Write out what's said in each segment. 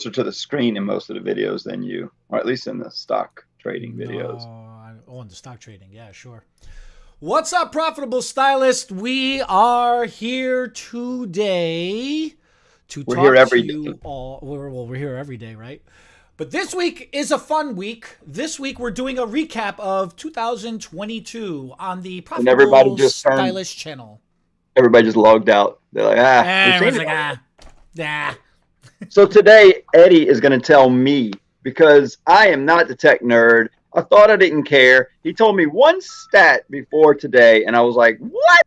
to the screen in most of the videos than you, or at least in the stock trading videos. Oh, in the stock trading. Yeah, sure. What's up, profitable stylist? We are here today to We're here talk to every day. you all. We're here every day, right? But this week is a fun week. This week we're doing a recap of 2022 on the And everybody Profitable just turned, Stylist channel. everybody just logged out. They're like, we've seen Everyone's it like, already. ah. So today, Eddie is going to tell me because I am not the tech nerd. I thought I didn't care. He told me one stat before today, and I was like, what?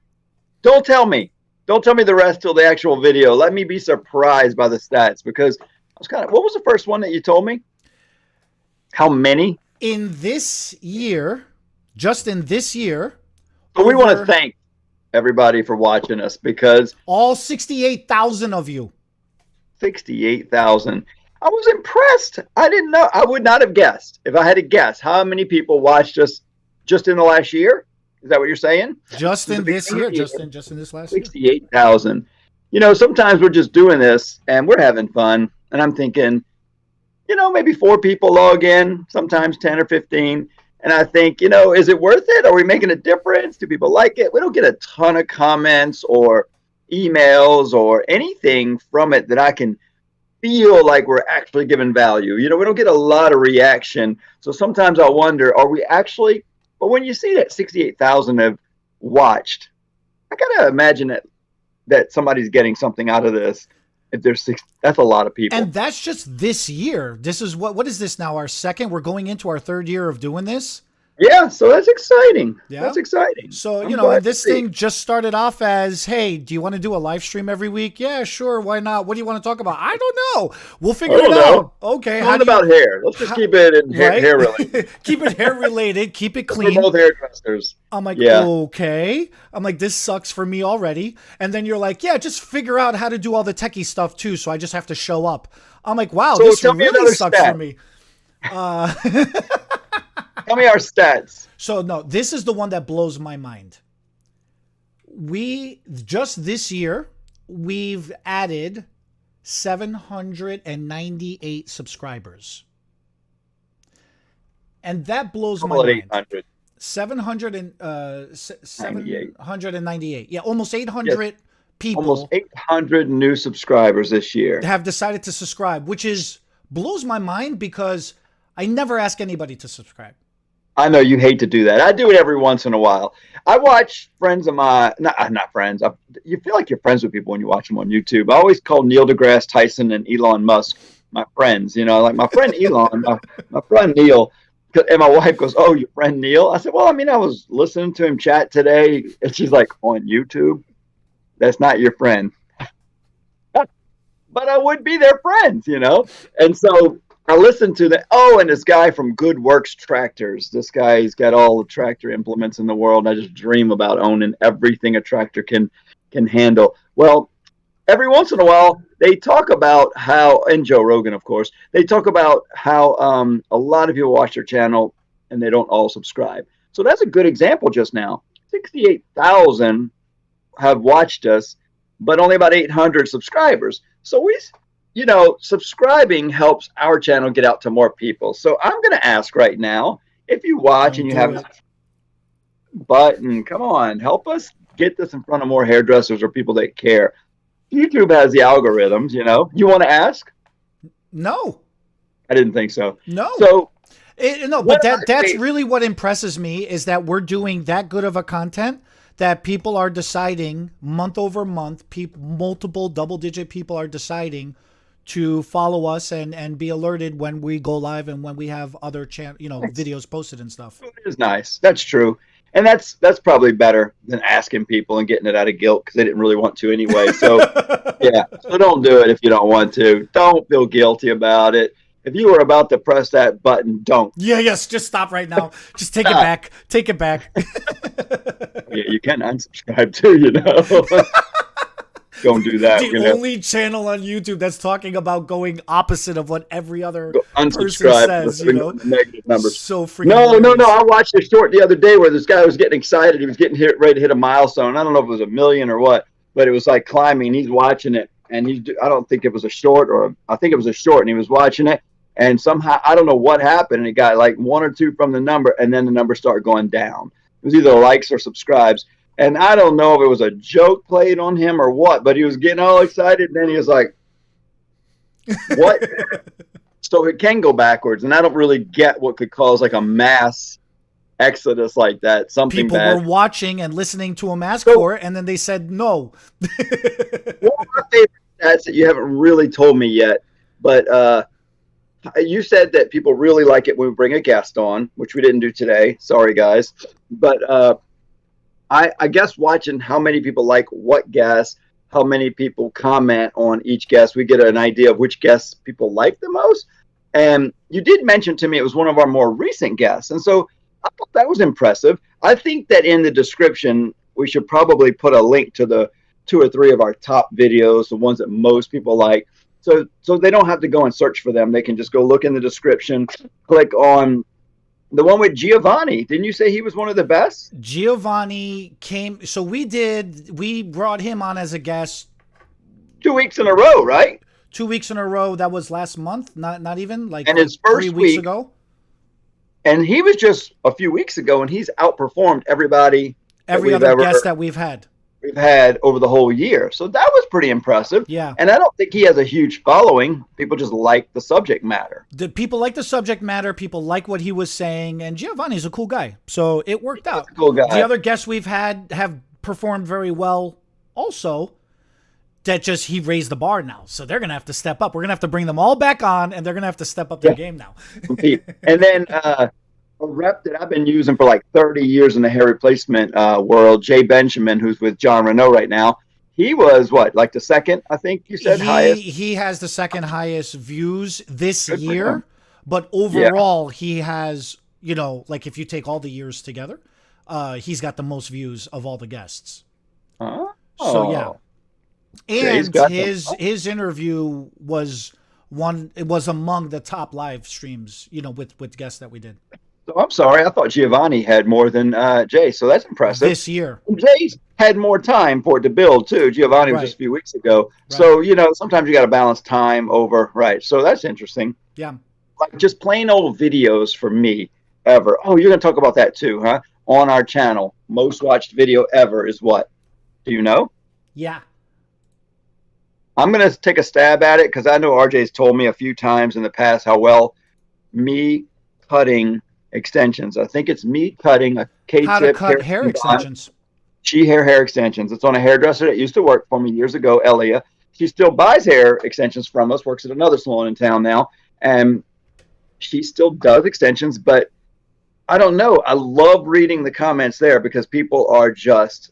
Don't tell me. Don't tell me the rest till the actual video. Let me be surprised by the stats because I was what was the first one that you told me? How many? In this year, just in this year, So we want to over thank everybody for watching us because all 68,000 of you. 68,000. I was impressed. I didn't know. I would not have guessed if I had to guess how many people watched us just in the last year. Is that what you're saying? Just in this year, just in this last year. 68,000. You know, sometimes we're just doing this and we're having fun. And I'm thinking, maybe 4 people log in, sometimes 10 or 15. And I think, is it worth it? Are we making a difference? Do people like it? We don't get a ton of comments or emails or anything from it that I can feel like we're actually giving value. We don't get a lot of reaction. So sometimes I wonder, are we actually, but when you see that 68,000 have watched, I got to imagine that somebody's getting something out of this. If there's that's a lot of people. And that's just this year. This is what is this now? Our second? We're going into our third year of doing this. Yeah, so that's exciting. Yeah. That's exciting. So, and this thing just started off as, hey, do you want to do a live stream every week? Yeah, sure. Why not? What do you want to talk about? I don't know. We'll figure it out. Okay. How about hair? Let's just keep it in hair related. Keep it hair related. Keep it clean. We're both hairdressers. I'm like, yeah. Okay. I'm like, this sucks for me already. And then you're like, yeah, just figure out how to do all the techie stuff too. So I just have to show up. I'm like, wow, so this really sucks for me. Tell me our stats. So no, this is the one that blows my mind. We just this year, we've added 798 subscribers. And that blows my mind. 800. 798. Yeah, almost 800 yes. People. Almost 800 new subscribers this year. Have decided to subscribe, which blows my mind because I never ask anybody to subscribe. I know you hate to do that. I do it every once in a while. I watch friends of mine, not friends. You feel like you're friends with people when you watch them on YouTube. I always call Neil deGrasse Tyson and Elon Musk my friends. Like my friend Elon, my friend Neil. And my wife goes, "Oh, your friend Neil?" I said, "Well, I was listening to him chat today." And she's like, "On YouTube? That's not your friend." But I would be their friends, And so I listened to and this guy from Good Works Tractors. This guy, he's got all the tractor implements in the world. I just dream about owning everything a tractor can handle. Well, every once in a while, they talk about how, and Joe Rogan, of course, they talk about how a lot of people watch their channel and they don't all subscribe. So that's a good example just now. 68,000 have watched us, but only about 800 subscribers. So subscribing helps our channel get out to more people. So I'm going to ask right now, if you watch and you have a button, come on, help us get this in front of more hairdressers or people that care. YouTube has the algorithms, You want to ask? No. I didn't think so. No. So but that's really what impresses me is that we're doing that good of a content that people are deciding month over month, multiple double-digit people are deciding to follow us and be alerted when we go live and when we have other videos posted and stuff. It is nice. That's true. And that's probably better than asking people and getting it out of guilt because they didn't really want to anyway. So, yeah. So don't do it if you don't want to. Don't feel guilty about it. If you were about to press that button, don't. Yeah, yes. Just stop right now. Just take it back. Take it back. Yeah, you can unsubscribe too, Don't do that. The only channel on YouTube that's talking about going opposite of what every other person says, Negative numbers. So freaking No. I watched a short the other day where this guy was getting excited. He was getting ready to hit a milestone. I don't know if it was 1 million or what, but it was like climbing. He's watching it. and I don't think it was a short, or I think it was a short, and he was watching it, and somehow I don't know what happened, and it got like one or two from the number, and then the number started going down. It was either likes or subscribes, and I don't know if it was a joke played on him or what, but he was getting all excited, and then he was like, "What?" So it can go backwards, and I don't really get what could cause like a mass exodus like that. Something People bad. were watching and listening to him ask So, for it, and then they said no. one of my favorite stats that you haven't really told me yet, but you said that people really like it when we bring a guest on, which we didn't do today. Sorry, guys. But I guess watching how many people like what guest, how many people comment on each guest, we get an idea of which guests people like the most. And you did mention to me it was one of our more recent guests. And so I thought that was impressive. I think that in the description, we should probably put a link to the 2 or 3 of our top videos, the ones that most people like. So they don't have to go and search for them. They can just go look in the description, click on the one with Giovanni. Didn't you say he was one of the best? Giovanni came. So we brought him on as a guest 2 weeks in a row, right? 2 weeks in a row. That was last month. Not even like, And his first 3 weeks week, ago. and he was just a few weeks ago, and he's outperformed everybody Every other guest that we've had over the whole year. So that was pretty impressive. Yeah. And I don't think he has a huge following. People just like the subject matter. The people like the subject matter. People like what he was saying, and Giovanni's a cool guy, so it worked out. Cool guy. The other guests we've had have performed very well also. That just, he raised the bar now, so they're gonna have to step up. We're gonna have to bring them all back on, and they're gonna have to step up their game now. And then a rep that I've been using for like 30 years in the hair replacement world, Jay Benjamin, who's with John Renault right now. He was what, like the second, I think you said, highest? He has the second highest views this Good for year, him. but overall he has, like if you take all the years together, he's got the most views of all the guests. Oh. So yeah. Jay's And got his interview was among the top live streams, with guests that we did So I'm sorry, I thought Giovanni had more than Jay, so that's impressive. this year. Jay's had more time for it to build too. Giovanni was just a few weeks ago. Right. So, sometimes you got to balance time over, right. So that's interesting. Yeah. Like just plain old videos for me ever. Oh, you're going to talk about that too, huh? On our channel, most watched video ever is what? Do you know? Yeah. I'm going to take a stab at it because I know RJ's told me a few times in the past how well me cutting extensions. I think it's me cutting a K-tip. How to cut hair extensions. She hair extensions. It's on a hairdresser that used to work for me years ago, Elia. She still buys hair extensions from us, works at another salon in town now, and she still does extensions, but I don't know. I love reading the comments there because people are just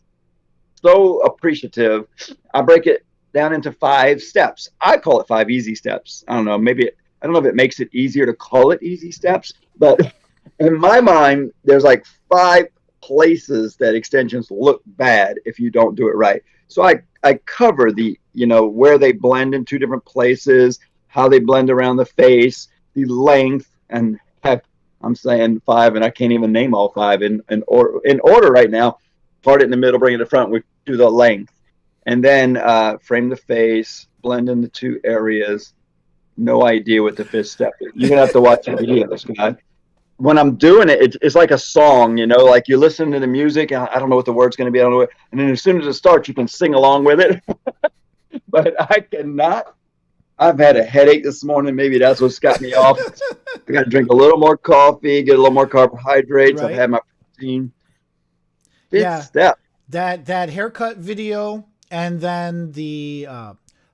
so appreciative. I break it down into 5 steps. I call it 5 easy steps. I don't know. I don't know if it makes it easier to call it easy steps, but in my mind, there's like 5 places that extensions look bad if you don't do it right. So I cover the, where they blend in 2 different places, how they blend around the face, the length, and heck, I'm saying 5, and I can't even name all 5 in order right now. Part it in the middle, bring it to the front, we do the length. And then frame the face, blend in the 2 areas. No idea what the 5th step is. You're going to have to watch the video, Scott. When I'm doing it, it's like a song, like you listen to the music, and I don't know what the word's going to be. I don't know. And then as soon as it starts, you can sing along with it. But I cannot. I've had a headache this morning. Maybe that's what's got me off. I got to drink a little more coffee, get a little more carbohydrates. Right. I've had my protein. 5th step. That haircut video, and then the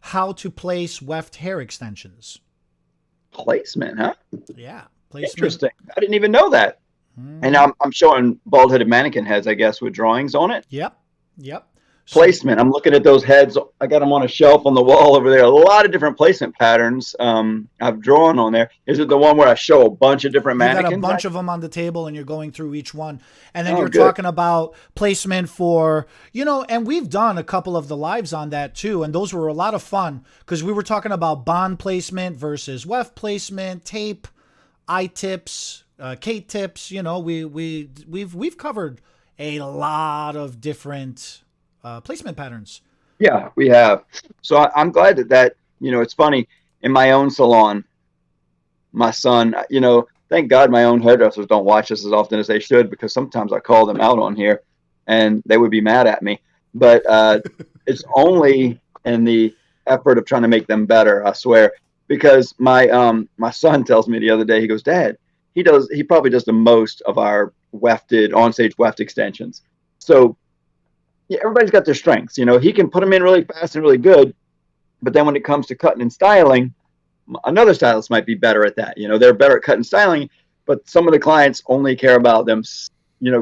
how to place weft hair extensions. Placement, huh? Yeah. Placement. Interesting. I didn't even know that. And now I'm showing bald-headed mannequin heads, I guess, with drawings on it. Yep. Placement. I'm looking at those heads. I got them on a shelf on the wall over there. A lot of different placement patterns I've drawn on there. Is it the one where I show a bunch of different mannequins? You got a bunch of them on the table, and you're going through each one. And then you're talking about placement for, and we've done a couple of the lives on that too. And those were a lot of fun because we were talking about bond placement versus weft placement, tape, I-tips, K-tips. We've covered a lot of different placement patterns. Yeah, we have. So I'm glad that, it's funny in my own salon, my son, thank God my own hairdressers don't watch this as often as they should, because sometimes I call them out on here and they would be mad at me. But it's only in the effort of trying to make them better, I swear. Because my son tells me the other day, he goes, Dad, he probably does the most of our wefted onstage weft extensions. So yeah, everybody's got their strengths. He can put them in really fast and really good, but then when it comes to cutting and styling, another stylist might be better at that. They're better at cut and styling, but some of the clients only care about them,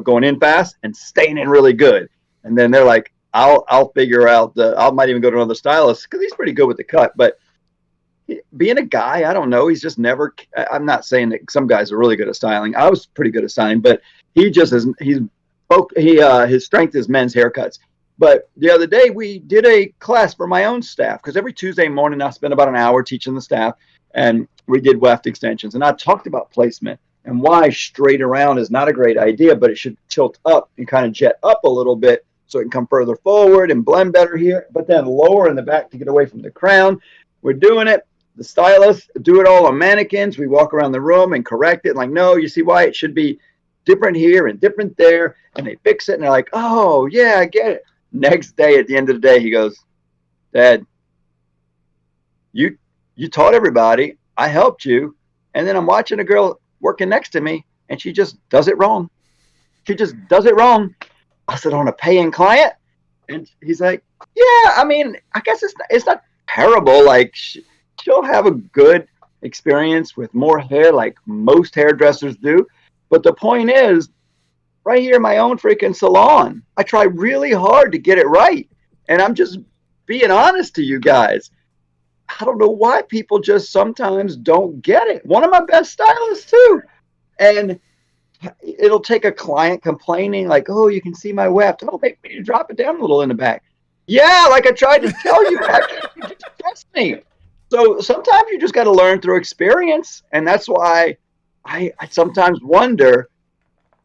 going in fast and staying in really good. And then they're like, I'll figure out I might even go to another stylist because he's pretty good with the cut. But being a guy, I don't know. He's just never. I'm not saying that some guys are really good at styling. I was pretty good at styling, but he just is. His strength is men's haircuts. But the other day we did a class for my own staff because every Tuesday morning I spend about an hour teaching the staff, and we did weft extensions. And I talked about placement and why straight around is not a great idea, but it should tilt up and kind of jet up a little bit so it can come further forward and blend better here, but then lower in the back to get away from the crown. We're doing it. The stylists do it all on mannequins. We walk around the room and correct it. Like, no, you see why it should be different here and different there. And they fix it and they're like, oh, yeah, I get it. Next day, at the end of the day, he goes, Dad, you you taught everybody. I helped you. And then I'm watching a girl working next to me and she just does it wrong. She just does it wrong. I said, on a paying client? And he's like, yeah, I mean, I guess it's not terrible. Like, she'll have a good experience with more hair, like most hairdressers do. But the point is, right here in my own freaking salon, I try really hard to get it right. And I'm just being honest to you guys. I don't know why people just sometimes don't get it. One of my best stylists, too. And it'll take a client complaining, like, oh, you can see my weft. Oh, maybe you drop it down a little in the back. Yeah, like I tried to tell you. You just trust me. So sometimes you just got to learn through experience. And that's why I sometimes wonder,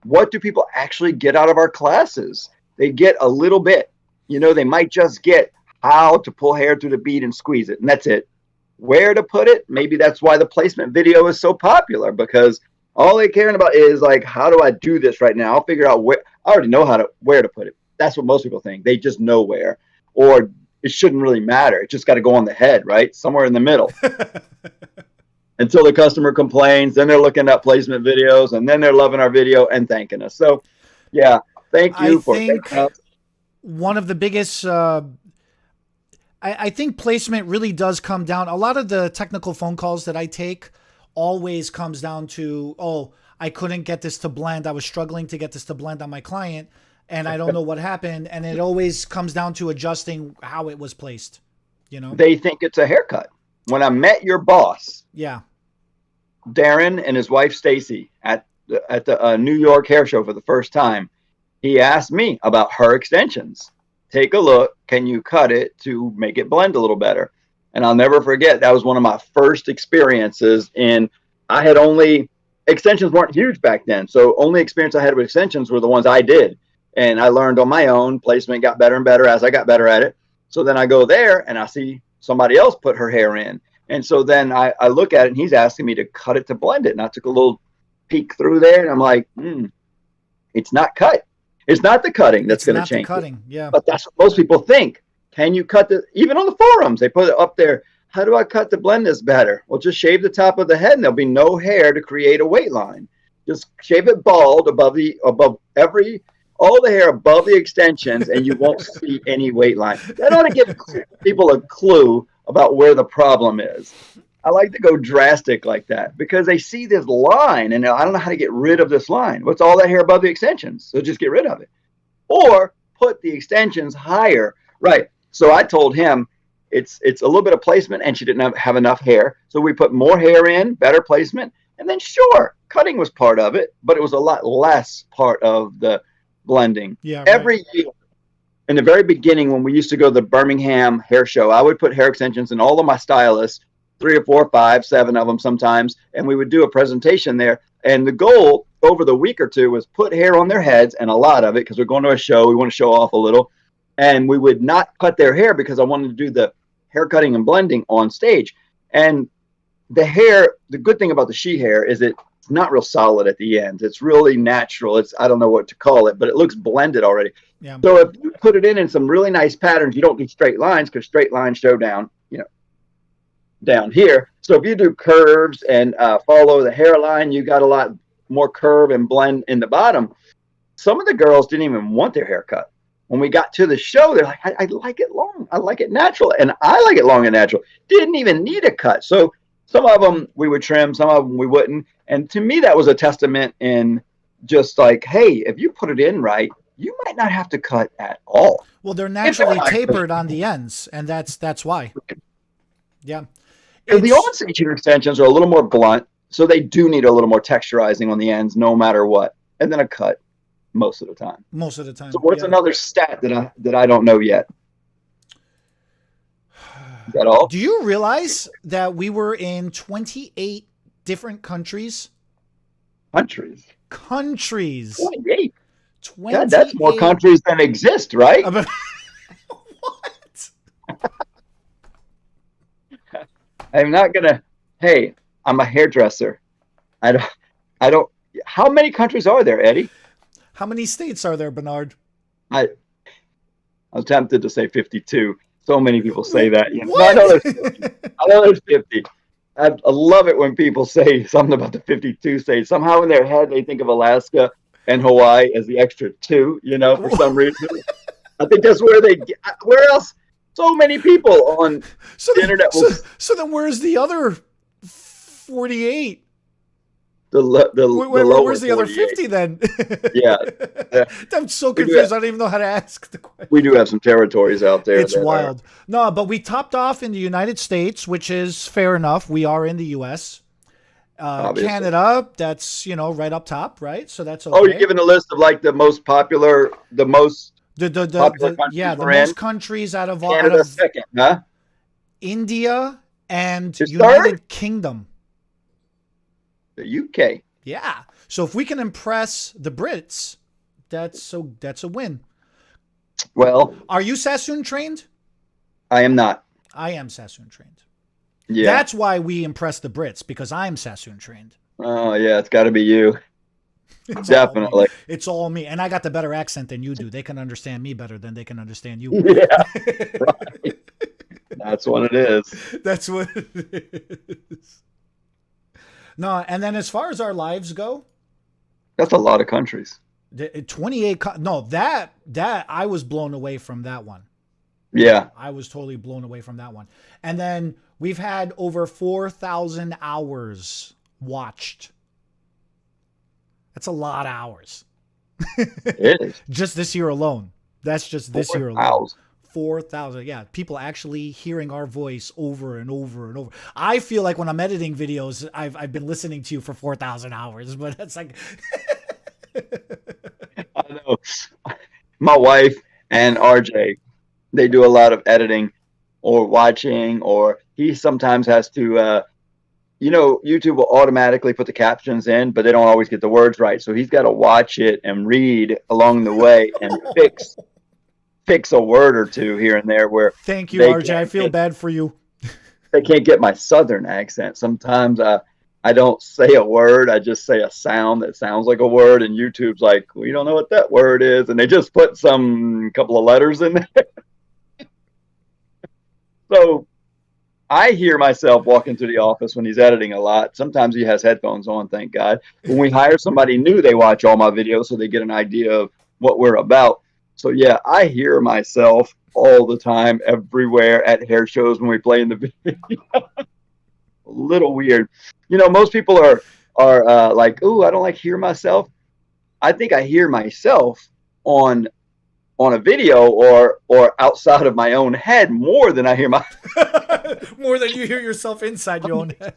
what do people actually get out of our classes? They get a little bit. They might just get how to pull hair through the bead and squeeze it, and that's it. Where to put it? Maybe that's why the placement video is so popular, because all they caring about is like, how do I do this right now? I'll figure out where. I already know where to put it. That's what most people think. They just know where, or it shouldn't really matter. It just got to go on the head, right? Somewhere in the middle. Until the customer complains, then they're looking at placement videos, and then they're loving our video and thanking us. So, yeah, thank I you for think taking us. one of the biggest I think placement really does come down. A lot of the technical phone calls that I take always comes down to, oh, I couldn't get this to blend. I was struggling to get this to blend on my client, and I don't know what happened. And it always comes down to adjusting how it was placed, They think it's a haircut. When I met your boss, Yeah. Darren, and his wife Stacy at the New York hair show for the first time, he asked me about her extensions. Take a look. Can you cut it to make it blend a little better? And I'll never forget, that was one of my first experiences. I had extensions weren't huge back then. So only experience I had with extensions were the ones I did. And I learned on my own. Placement got better and better as I got better at it. So then I go there and I see somebody else put her hair in. And so then I look at it and he's asking me to cut it to blend it. And I took a little peek through there and I'm like, it's not cut. It's not the cutting that's going to change. Cutting, yeah. But that's what most people think. Can you cut even on the forums, they put it up there. How do I cut to blend this better? Well, just shave the top of the head and there'll be no hair to create a weight line. Just shave it bald above all the hair above the extensions and you won't see any weight line. That ought to give people a clue about where the problem is. I like to go drastic like that because they see this line and I don't know how to get rid of this line. What's all that hair above the extensions? So just get rid of it. Or put the extensions higher. Right. So I told him it's a little bit of placement and she didn't have enough hair. So we put more hair in, better placement. And then sure, cutting was part of it, but it was a lot less part of the blending. Yeah. Every year, in the very beginning, when we used to go to the Birmingham hair show, I would put hair extensions in all of my stylists, 3 or 4, 5, 7 of them sometimes, and we would do a presentation there. And the goal over the week or two was put hair on their heads, and a lot of it, because we're going to a show, we want to show off a little, and we would not cut their hair because I wanted to do the hair cutting and blending on stage. And the hair, the good thing about the she hair is it's not real solid at the end. It's really natural. It's, I don't know what to call it, but it looks blended already. Yeah. So if you put it in some really nice patterns, you don't do straight lines because straight lines show down, down here. So if you do curves and follow the hairline, you got a lot more curve and blend in the bottom. Some of the girls didn't even want their hair cut. When we got to the show, they're like, I like it long. I like it natural. And I like it long and natural. Didn't even need a cut. So some of them we would trim, some of them we wouldn't. And to me, that was a testament in just like, hey, if you put it in right, you might not have to cut at all. Well, they're naturally tapered on the ends, and that's why. Yeah. The on-stage hair extensions are a little more blunt, so they do need a little more texturizing on the ends no matter what. And then a cut most of the time. Most of the time. So what's another stat that I don't know yet? Is that all? Do you realize that we were in 28 different countries? Countries. 28. God, that's more countries than exist, right? What? I'm not gonna. Hey, I'm a hairdresser. I don't. How many countries are there, Eddie? How many states are there, Bernard? I was tempted to say 52. So many people say that. You know? What? I know there's 50. I love it when people say something about the 52 states. Somehow in their head they think of Alaska and Hawaii as the extra 2. For some reason. I think that's where they get. Where else? So many people on the internet. So then where's the other 48? Where's the other 50 then? Yeah. I'm so confused. I don't even know how to ask the question. We do have some territories out there. It's wild. No, but we topped off in the United States, which is fair enough. We are in the U.S. Canada, that's, right up top, right? So that's okay. Oh, you're giving a list of like the most popular, popular countries most countries out of all. Canada's second, huh? India and It's United third? Kingdom. The UK. Yeah. So if we can impress the Brits, that's a win. Well, are you Sassoon trained? I am not. I am Sassoon trained. Yeah. That's why we impress the Brits, because I'm Sassoon trained. Oh yeah, it's got to be you. Definitely. It's all me. And I got the better accent than you do. They can understand me better than they can understand you. Yeah. Right. That's what it is. That's what it is. No, and then as far as our lives go, that's a lot of countries. 28. No, that I was blown away from that one. Yeah. I was totally blown away from that one. And then we've had over 4,000 hours watched. That's a lot of hours. It is. Just this year alone. That's just this year alone. 4,000. Yeah. People actually hearing our voice over and over and over. I feel like when I'm editing videos, I've been listening to you for 4,000 hours, but it's like. I know. My wife and RJ, they do a lot of editing or watching, or he sometimes has to, YouTube will automatically put the captions in, but they don't always get the words right. So he's got to watch it and read along the way and fix a word or two here and there where. Thank you, RJ. I feel bad for you. They can't get my Southern accent. Sometimes I don't say a word. I just say a sound that sounds like a word, and YouTube's like, we don't know what that word is, and they just put some couple of letters in there. So I hear myself walking through the office when he's editing a lot. Sometimes he has headphones on, thank God. When we hire somebody new, they watch all my videos so they get an idea of what we're about. So yeah, I hear myself all the time, everywhere, at hair shows when we play in the video. A little weird. Most people are like, ooh, I don't like hear myself. I think I hear myself on a video or outside of my own head more than I hear my more than you hear yourself inside your own head.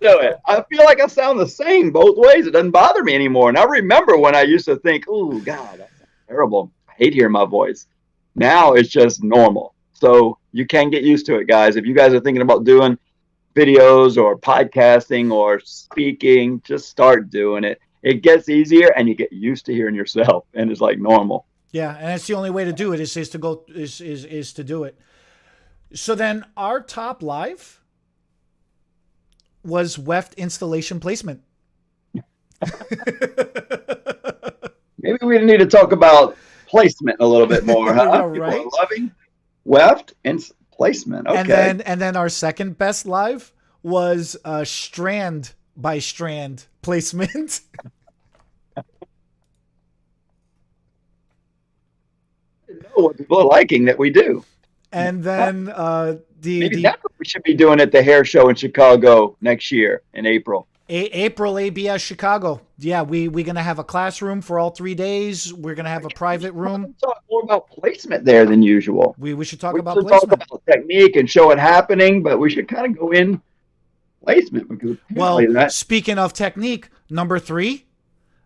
I feel like I sound the same both ways. It doesn't bother me anymore. And I remember when I used to think, oh God, that's terrible. I hate hearing my voice. Now it's just normal. So you can get used to it, guys. If you guys are thinking about doing videos or podcasting or speaking, just start doing it. It gets easier and you get used to hearing yourself, and it's like normal. Yeah, and that's the only way to do it is to go is to do it. So then our top live was weft installation placement. Maybe we need to talk about placement a little bit more, huh? Yeah, People right. are loving weft and placement. Okay. And then our second best live was strand by strand placement. I know what people are liking that we do. And then Maybe that's what we should be doing at the hair show in Chicago next year in April. April ABS Chicago. Yeah, we're gonna have a classroom for all 3 days. We're gonna have a private room. Talk more about placement there than usual. We should talk We about should talk placement. about technique and show it happening, but we should kind of go in placement because Well, apparently that. speaking of technique, number 3,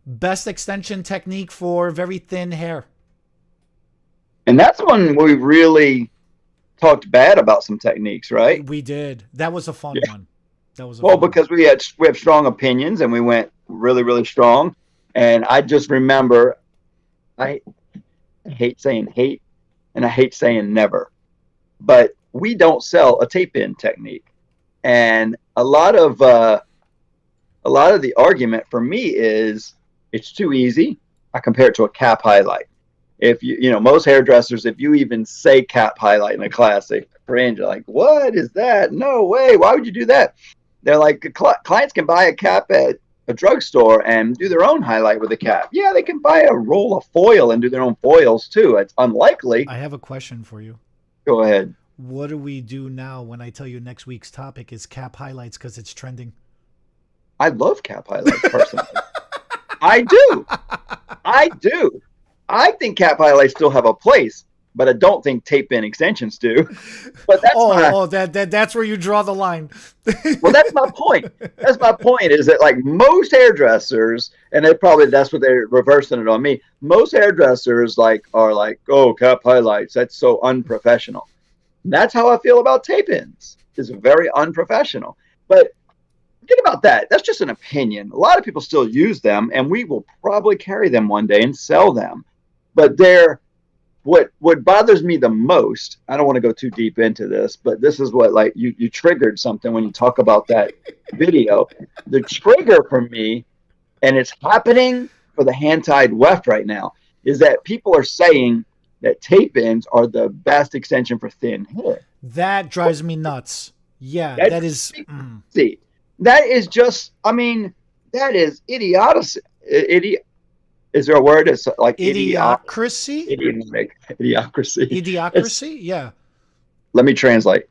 best extension technique for very thin hair. And that's when we really talked bad about some techniques, right? We did. That was a fun one. That was a Well, fun one. because we have strong opinions and we went really, really strong. And I just remember, I hate saying hate and I hate saying never, but we don't sell a tape in technique. And a lot of the argument for me is it's too easy. I compare it to a cap highlight. If most hairdressers, if you even say cap highlight in a class, they cringe. They're like, what is that? No way. Why would you do that? They're like, clients can buy a cap at a drugstore and do their own highlight with a cap. Yeah, they can buy a roll of foil and do their own foils too. It's unlikely. I have a question for you. Go ahead. What do we do now when I tell you next week's topic is cap highlights because it's trending? I love cap highlights personally. I do. I do. I think cap highlights still have a place, but I don't think tape in extensions do. But that's where you draw the line. Well, that's my point. That's my point is that like most hairdressers, and that's what they're reversing it on me. Most hairdressers are like, oh, cap highlights. That's so unprofessional. And that's how I feel about tape ins. It's very unprofessional. But forget about that. That's just an opinion. A lot of people still use them, and we will probably carry them one day and sell them. But what bothers me the most, I don't want to go too deep into this, but this is what like you triggered something when you talk about that video. The trigger for me, and it's happening for the hand-tied weft right now, is that people are saying that tape ins are the best extension for thin hair. That drives me nuts. Yeah, that is. See, that is just. I mean, that is idiotic. Is there a word? It's like idiocracy. Idiocracy. Idiocracy. Yeah. Let me translate.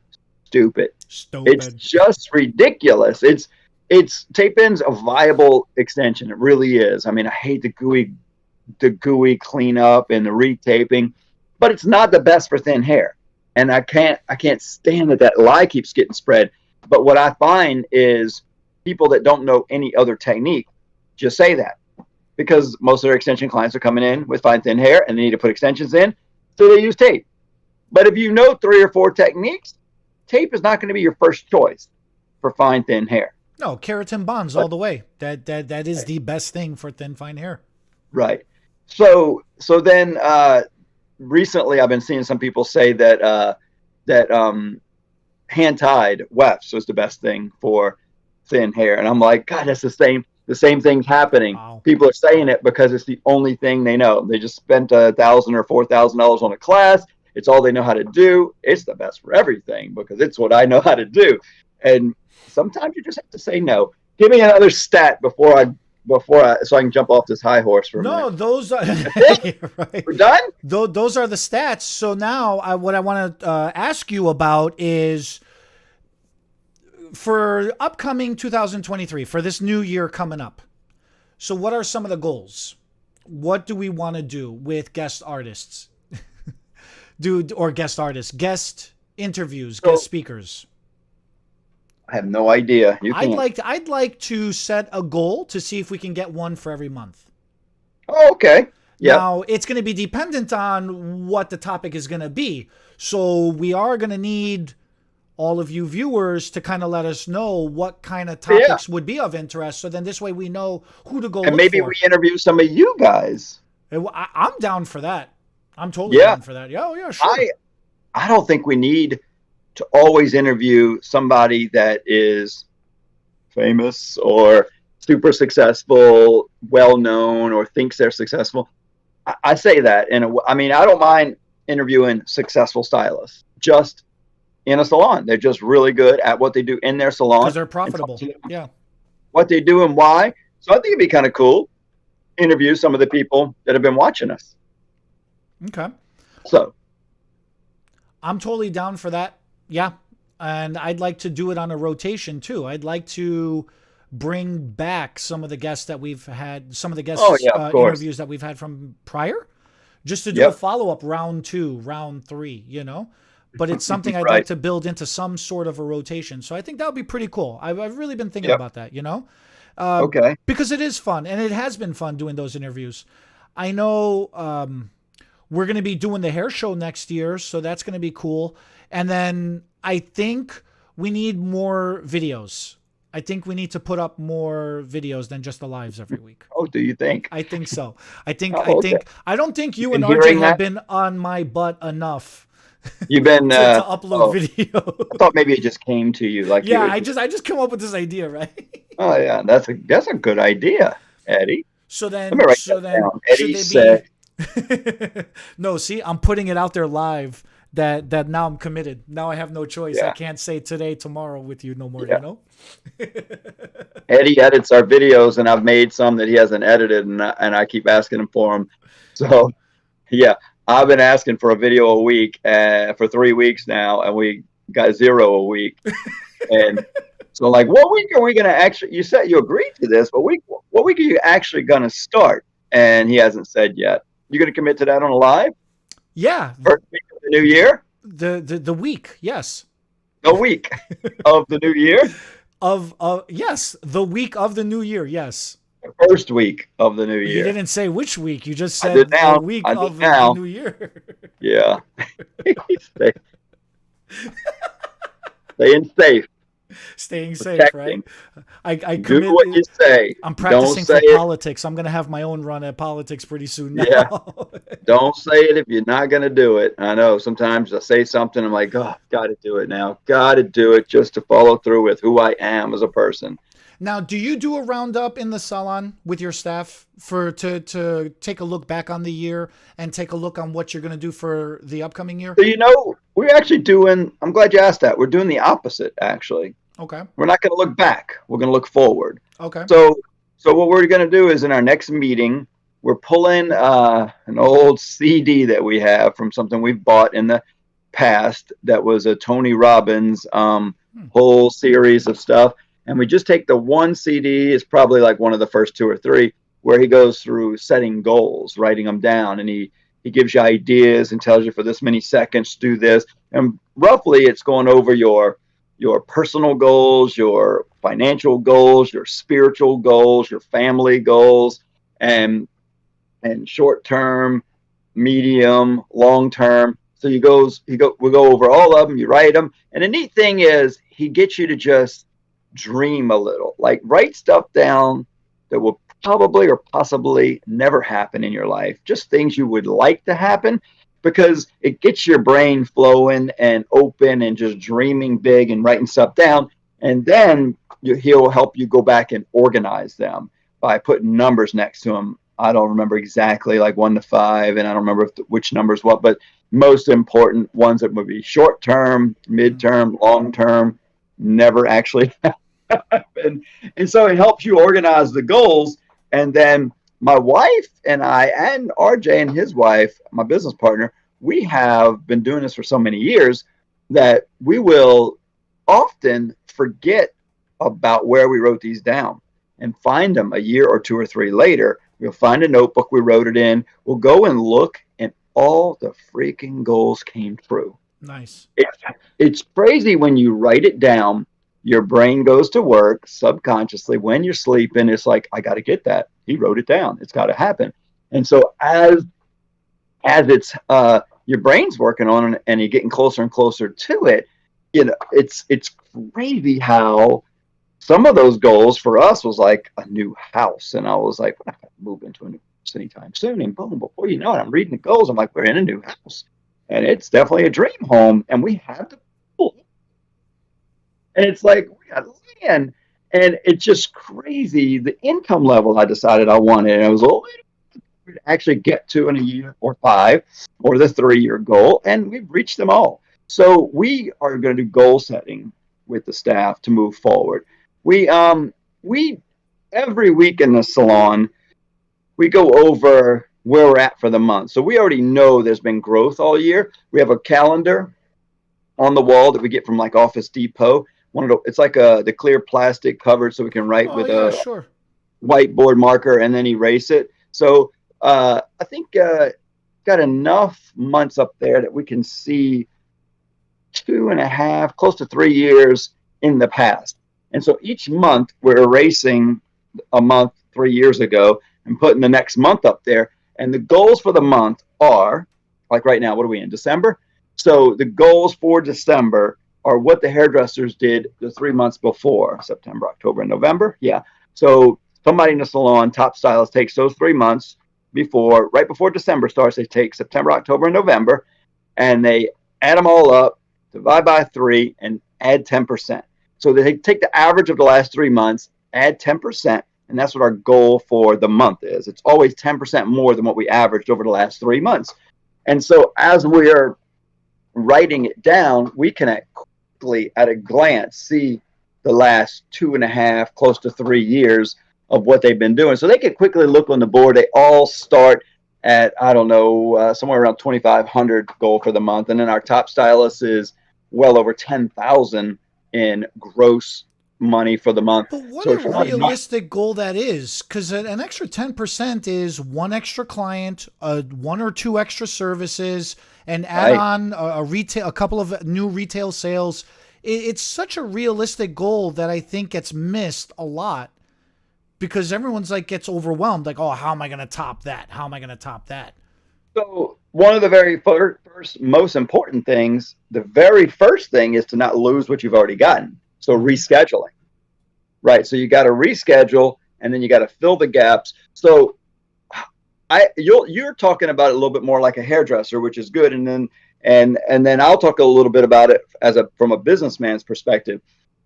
Stupid. It's just ridiculous. It's tape in's a viable extension. It really is. I mean, I hate the gooey cleanup and the retaping, but it's not the best for thin hair. And I can't stand that lie keeps getting spread. But what I find is people that don't know any other technique just say that because most of their extension clients are coming in with fine thin hair and they need to put extensions in, so they use tape. But if you know 3 or 4 techniques, tape is not going to be your first choice for fine thin hair. No, keratin bonds all the way. That is the best thing for thin fine hair. Right. So then recently I've been seeing some people say that hand tied wefts was the best thing for thin hair, and I'm like, God, that's the same thing's happening. Wow. People are saying it because it's the only thing they know. They just spent $1,000 or $4,000 on a class. It's all they know how to do. It's the best for everything because it's what I know how to do. And sometimes you just have to say no. Give me another stat before I so I can jump off this high horse for a minute. No, those are right. We're done? Those are the stats. So now what I want to ask you about is for upcoming 2023, for this new year coming up. So what are some of the goals? What do we want to do with guest artists? Guest interviews, guest speakers. I have no idea. I'd like to set a goal to see if we can get one for every month. Oh, okay. Yeah. Now, it's going to be dependent on what the topic is going to be. So we are going to need all of you viewers to kind of let us know what kind of topics would be of interest. So then this way we know who to go and maybe we interview some of you guys. I'm down for that. I'm totally Yeah, down for that. Yeah, oh yeah, sure. I I don't think we need to always interview somebody that is famous or super successful, well known, or thinks they're successful. I say that, and I mean, I don't mind interviewing successful stylists just in a salon. They're just really good at what they do in their Because salon they're and talk profitable. to them Yeah. what they do and why. So I think it'd be kind of cool interview some of the people that have been watching us. Okay. So I'm totally down for that. Yeah. And I'd like to do it on a rotation too. I'd like to bring back some of the guests that we've had, some of the oh guests yeah, of course. interviews that we've had from prior, just to do a Yep. follow up round two, round three, you know? But it's something I'd like Right. to build into some sort of a rotation. So I think that would be pretty cool. I've really been thinking Yep. about that, you know? Uh, Okay. because it is fun and it has been fun doing those interviews. I know we're going to be doing the hair show next year, so that's going to be cool. And then I think we need more videos. I think we need to put up more videos than just the lives every week. Oh, do you think? I think so. I think I Oh, okay. think I don't think You've you been and RJ hearing have that? been on my butt enough You've been. to upload Oh, video. I thought maybe it just came to you like Yeah, you. I just come up with this idea, right? Oh yeah, that's a good idea, Eddie. So Let me then write so that then down. should Eddie they said, be No, see, I'm putting it out there live that now I'm committed. Now I have no choice. I yeah, can't say today, tomorrow with you no more, yeah. you know? Eddie edits our videos, and I've made some that he hasn't edited, and I keep asking him for them. So yeah, I've been asking for a video a week for 3 weeks now, and we got zero a week. And so, like, what week are we going to actually? You said you agreed to this, but what week are you actually going to start? And he hasn't said yet. You going to commit to that on a live Yeah, first week of the new year? the week, yes. A week of the new year? Of yes, the week of the new year, yes. First week of the new You year. didn't say which week. You just I did said the now. week I did of the now. new year. Yeah. Stay, staying safe, Staying safe, right? protecting. I Do what you commit. say. I'm Don't practicing say for it. politics. I'm gonna have my own run at politics pretty soon Yeah. now. Don't say it if you're not going to do it. I know sometimes I say something, I'm like, oh, got to do it now. Got to do it just to follow through with who I am as a person. Now, do you do a roundup in the salon with your staff for to take a look back on the year and take a look on what you're going to do for the upcoming year? So, we're actually I'm glad you asked that. We're doing the opposite, actually. Okay. We're not going to look back. We're going to look forward. Okay. So what we're going to do is in our next meeting, we're pulling an old CD that we have from something we've bought in the past that was a Tony Robbins whole series of stuff. And we just take the one CD, it's probably like one of the first two or three, where he goes through setting goals, writing them down, and he gives you ideas and tells you for this many seconds do this. And roughly it's going over your personal goals, your financial goals, your spiritual goals, your family goals, and short term, medium, long term. So we go over all of them. You write them, and the neat thing is he gets you to just dream a little, like write stuff down that will probably or possibly never happen in your life, just things you would like to happen, because it gets your brain flowing and open and just dreaming big and writing stuff down. And then he'll help you go back and organize them by putting numbers next to them. I don't remember exactly, like 1 to 5, and I don't remember which numbers what, but most important ones that would be short term, midterm, long term, never actually happen. And so it helps you organize the goals. And then my wife and I, and RJ and his wife, my business partner, we have been doing this for so many years that we will often forget about where we wrote these down and find them a year or two or three later. We'll find a notebook we wrote it in. We'll go and look, and all the freaking goals came true. Nice. It's crazy when you write it down. Your brain goes to work subconsciously when you're sleeping. It's like, I got to get that. He wrote it down. It's got to happen. And so as it's your brain's working on it and you're getting closer and closer to it, it's crazy how some of those goals for us was like a new house. And I was like, when I move into a new anytime soon. And boom, before you know it, I'm reading the goals. I'm like, we're in a new house. And it's definitely a dream home. And we have the pool. And it's like, we got land. And it's just crazy. The income level I decided I wanted. And I was all to actually get to in a year or 5 or the 3 year goal. And we've reached them all. So we are going to do goal setting with the staff to move forward. We every week in the salon, we go over where we're at for the month. So we already know there's been growth all year. We have a calendar on the wall that we get from like Office Depot. It's like the clear plastic covered so we can write Oh with yeah, a sure. whiteboard marker and then erase it. So I think got enough months up there that we can see 2.5, close to 3 years in the past. And so each month we're erasing a month 3 years ago and putting the next month up there. And the goals for the month are like right now, what are we in? December? So the goals for December are what the hairdressers did the 3 months before September, October, and November. Yeah. So somebody in the salon, top stylist, takes those 3 months before, right before December starts, they take September, October, and November, and they add them all up, divide by 3, and add 10%. So they take the average of the last 3 months, add 10%, and that's what our goal for the month is. It's always 10% more than what we averaged over the last 3 months. And so as we're writing it down, we can quickly, at a glance, see the last 2.5, close to 3 years of what they've been doing. So they can quickly look on the board. They all start at, I don't know, somewhere around 2,500 goal for the month. And then our top stylist is well over 10,000 in gross money for the month. But what So a it's not enough. realistic goal that is, because an extra 10% is one extra client, one or two extra services, and add Right. on a couple of new retail sales. It's such a realistic goal that I think gets missed a lot because everyone's like gets overwhelmed, like, oh, how am I going to top that? How am I going to top that? So one of the very first, most important things, the very first thing is to not lose what you've already gotten. So rescheduling, right? So you got to reschedule, and then you got to fill the gaps. So you're talking about it a little bit more like a hairdresser, which is good, and then I'll talk a little bit about it from a businessman's perspective.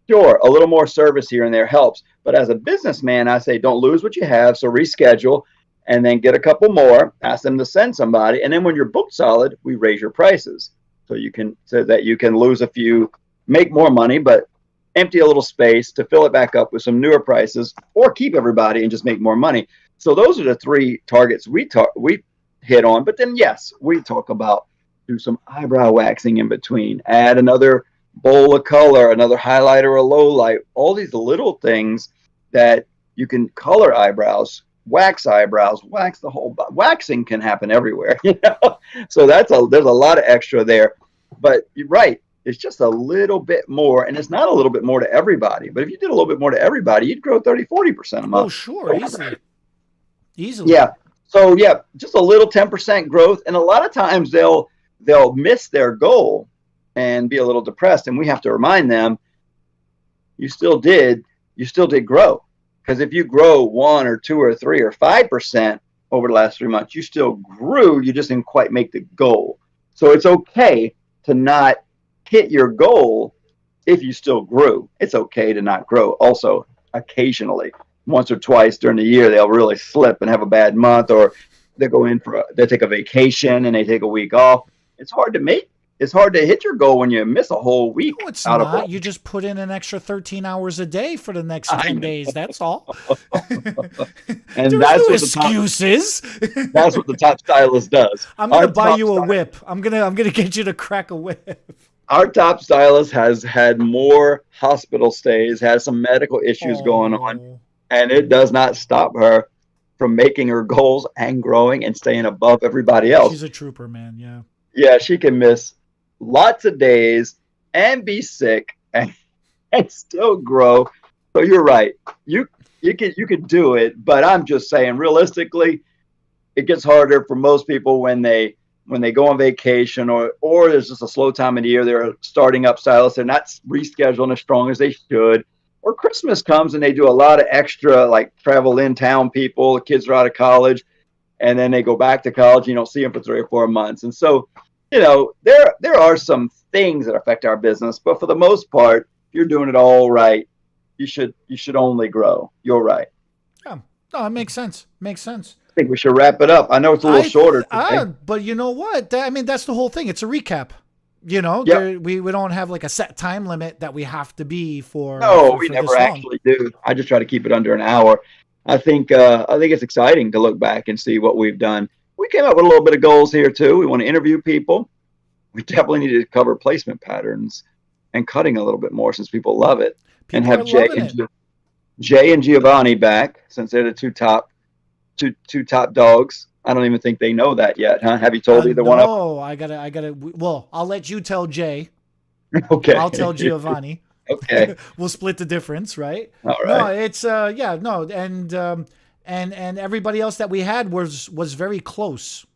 Sure, a little more service here and there helps, but as a businessman, I say don't lose what you have. So reschedule, and then get a couple more. Ask them to send somebody, and then when you're booked solid, we raise your prices so that you can lose a few, make more money, but empty a little space to fill it back up with some newer prices, or keep everybody and just make more money. So those are the 3 targets we hit on. But then yes, we talk about do some eyebrow waxing in between, add another bowl of color, another highlighter, a low light, all these little things that you can color eyebrows, wax eyebrows, wax the whole body. Waxing can happen everywhere, you know. So there's a lot of extra there. But you're right, it's just a little bit more, and it's not a little bit more to everybody. But if you did a little bit more to everybody, you'd grow 30-40% a Oh, month. sure, easily, easily. Yeah. So yeah, just a little 10% growth, and a lot of times they'll miss their goal and be a little depressed, and we have to remind them you still did grow, because if you grow 1 or 2 or 3 or 5% over the last 3 months, you still grew. You just didn't quite make the goal. So it's okay to not hit your goal if you still grew. It's okay to not grow. Also, occasionally, once or twice during the year, they'll really slip and have a bad month, or they take a vacation and they take a week off. It's hard to hit your goal when you miss a whole week No, it's out of not. work. You just put in an extra 13 hours a day for the next I 10 know. days. That's all. And There's no excuses. that's what the top stylist does. I'm Our gonna buy top you a stylist, whip. I'm gonna get you to crack a whip. our top stylist has had more hospital stays, has some medical issues going on, Oh, and it does not stop her from making her goals and growing and staying above everybody else. she's a trooper, man. Yeah. Yeah, she can miss lots of days and be sick and still grow. So you're right. You could do it, but I'm just saying realistically, it gets harder for most people when they go on vacation, or there's just a slow time of the year. They're starting up stylists. They're not rescheduling as strong as they should. Or Christmas comes and they do a lot of extra, like travel in town people. The kids are out of college, and then they go back to college. You don't see them for 3 or 4 months, and so there are some things that affect our business, but for the most part, if you're doing it all right, you should only grow. You're right. Yeah. No, it makes sense. Makes sense. I think we should wrap it up. I know it's a little shorter today. But you know what? I mean, that's the whole thing. It's a recap. Yep. We don't have like a set time limit that we have to be No, we for never this long. actually do. I just try to keep it under an hour. I think it's exciting to look back and see what we've done. We came up with a little bit of goals here too. We want to interview people. We definitely need to cover placement patterns and cutting a little bit more since people love it, and People are have loving it. Jay and Giovanni back since they're the two top dogs. I don't even think they know that yet, huh? Have you told either one of No, I gotta. Well, I'll let you tell Jay. them? Okay. I'll tell Giovanni. Okay. We'll split the difference, right? All No, right. it's yeah, no, and everybody else that we had was very close.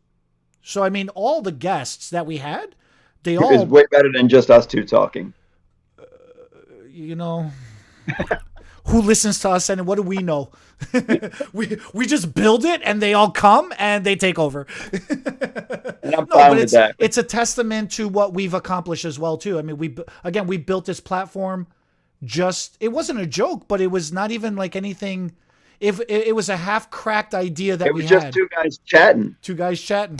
So I mean, all the guests that we had, they It was all, way better than just us two talking. you know, who listens to us and what do we know? we just build it and they all come and they take over. And I'm No, fine but with that. it's a testament to what we've accomplished as well too. I mean, we built this platform. Just it wasn't a joke, but it was not even like anything. If it was a half cracked idea that It we was just had, two guys chatting. two guys chatting,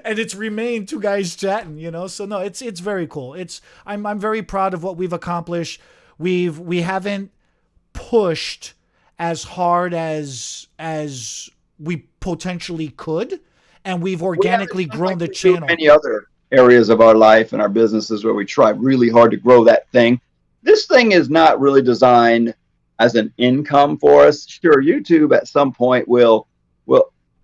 and it's remained two guys chatting. So no, it's very cool. I'm very proud of what we've accomplished. We haven't pushed as hard as we potentially could, and we've organically It's not grown like the we do channel. many other areas of our life and our businesses where we try really hard to grow that thing. This thing is not really designed as an income for us. Sure, YouTube at some point will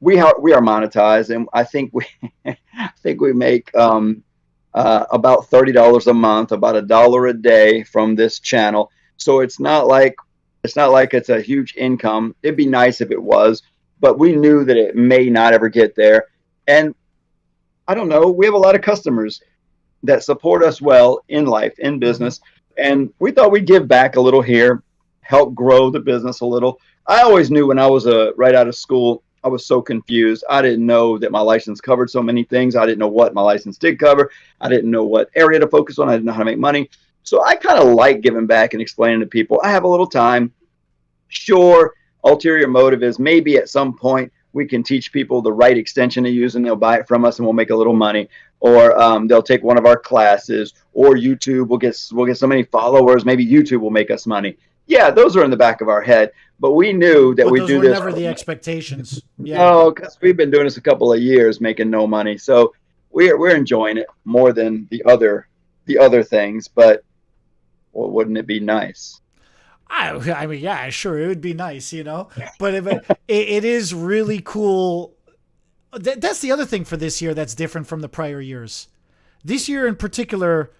we are monetized, and I think we I think we make about $30 a month, about $1 a day from this channel. So it's not like it's a huge income. It'd be nice if it was, but we knew that it may not ever get there. And I don't know, we have a lot of customers that support us well in life, in Hmm. business, and we thought we'd give back a little here, help grow the business a little. I always knew when I was right out of school, I was so confused. I didn't know that my license covered so many things. I didn't know what my license did cover. I didn't know what area to focus on. I didn't know how to make money. So I kind of like giving back and explaining to people. I have a little time. Sure, ulterior motive is maybe at some point we can teach people the right extension to use and they'll buy it from us and we'll make a little money, or they'll take one of our classes, or YouTube will get so many followers, maybe YouTube will make us money. Yeah, those are in the back of our head, but we knew that But we those do were this. never the expectations. Yeah. No, because we've been doing this a couple of years making no money, so we're enjoying it more than the other things. But well, wouldn't it be nice? I mean, yeah, sure, it would be nice. But it is really cool. That's the other thing for this year that's different from the prior years. This year in particular,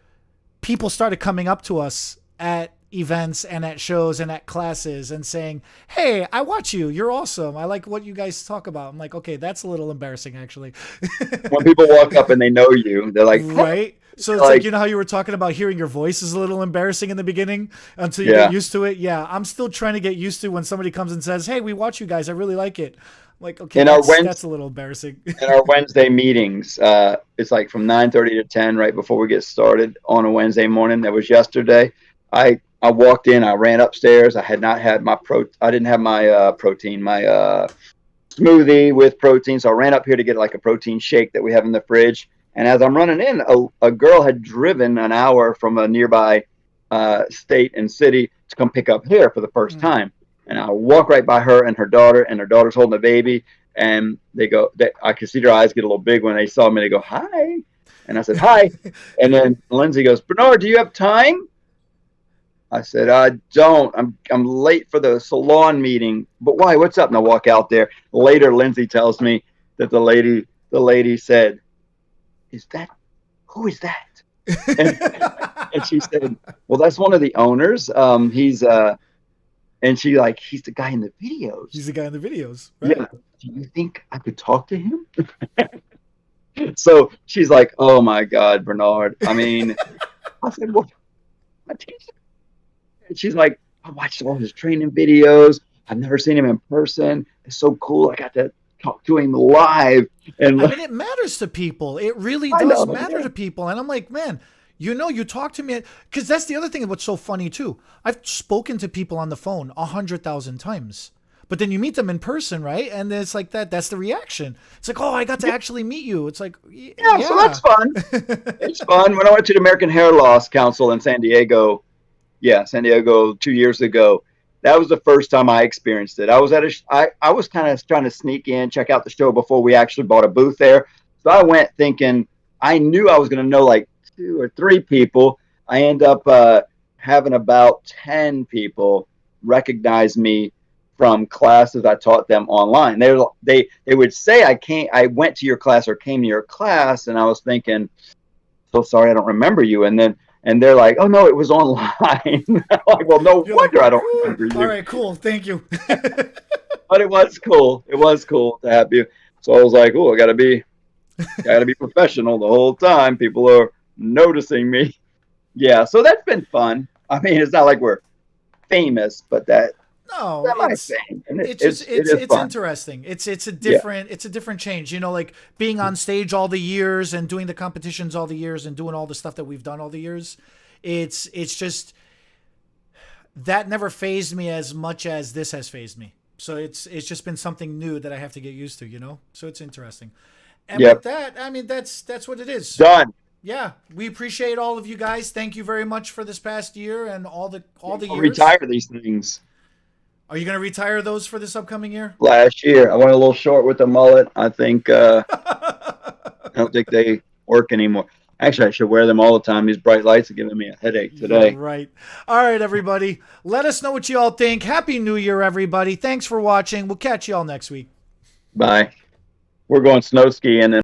people started coming up to us at events and at shows and at classes and saying, "Hey, I watch you. You're awesome. I like what you guys talk about." I'm like, "Okay, that's a little embarrassing actually." When people walk up and they know you, they're like, Right? So it's like, like, how you were talking about hearing your voice is a little embarrassing in the beginning until you get yeah. used to it. Yeah, I'm still trying to get used to when somebody comes and says, "Hey, we watch you guys. I really like it." I'm like, okay, In our that's a little embarrassing. in our Wednesday meetings, it's like from 9:30 to 10, right before we get started on a Wednesday morning. That was yesterday. I walked in, I ran upstairs. I had not had I didn't have my protein, my smoothie with protein. So I ran up here to get like a protein shake that we have in the fridge. And as I'm running in, a girl had driven an hour from a nearby state and city to come pick up here for the first Mm. time. And I walk right by her and her daughter's holding a baby. And I could see their eyes get a little big when they saw me. They go, "Hi." And I said, "Hi." And then Lindsay goes, "Bernard, do you have time?" I said, "I don't. I'm late for the salon meeting." "But why? What's up?" And I walk out there. Later, Lindsay tells me that the lady said, "Is that who is that?" And, and she said, "Well, that's one of the owners. And he's the guy in the He's videos." the guy in the videos, Yeah. right? "Do you think I could talk to him?" So she's like, "Oh my God, Bernard." I mean, I said, "Well, my teacher." And she's like, "I watched all his training videos. I've never seen him in person. It's so cool. I got to talk to him live. And I mean, it matters to people. It really I does know, matter yeah. to people. And I'm like, man, you talk to me because that's the other thing. What's so funny too. I've spoken to people on the phone 100,000 times, but then you meet them in person, right? And it's like that. That's the reaction. It's like, oh, I got to actually meet you. It's like, Yeah, so that's yeah. fun. It's fun. When I went to the American Hair Loss Council in San Diego, yeah, San Diego 2 years ago, that was the first time I experienced it. I was at I was kind of trying to sneak in, check out the show before we actually bought a booth there. So I went thinking I knew I was going to know like two or three people. I end up having about 10 people recognize me from classes I taught them online. They would say I went to your class or came to your class, and I was thinking, so sorry I don't remember you. And they're like, oh no, it was online. I'm like, well, no You're like, wonder I don't whew. remember All you. right, cool. Thank you. But it was cool. It was cool to have you. So I was like, oh, I gotta be professional the whole time. People are noticing me. Yeah, so that's been fun. I mean, it's not like we're famous, but that No, semi fame, and it's just it is it's fun. interesting. Yeah, It's a different change. Like being on stage all the years and doing the competitions all the years and doing all the stuff that we've done all the years. It's just that never phased me as much as this has phased me. So it's just been something new that I have to get used to. So it's interesting. And with yep, that, I mean that's what it is. done. Yeah, we appreciate all of you guys. Thank you very much for this past year and all the I'll years. retire these things. Are you going to retire those for this upcoming year? Last year, I went a little short with the mullet. I think I don't think they work anymore. Actually, I should wear them all the time. These bright lights are giving me a headache Yeah, today. right. All right, everybody. Let us know what you all think. Happy New Year, everybody. Thanks for watching. We'll catch you all next week. Bye. We're going snow skiing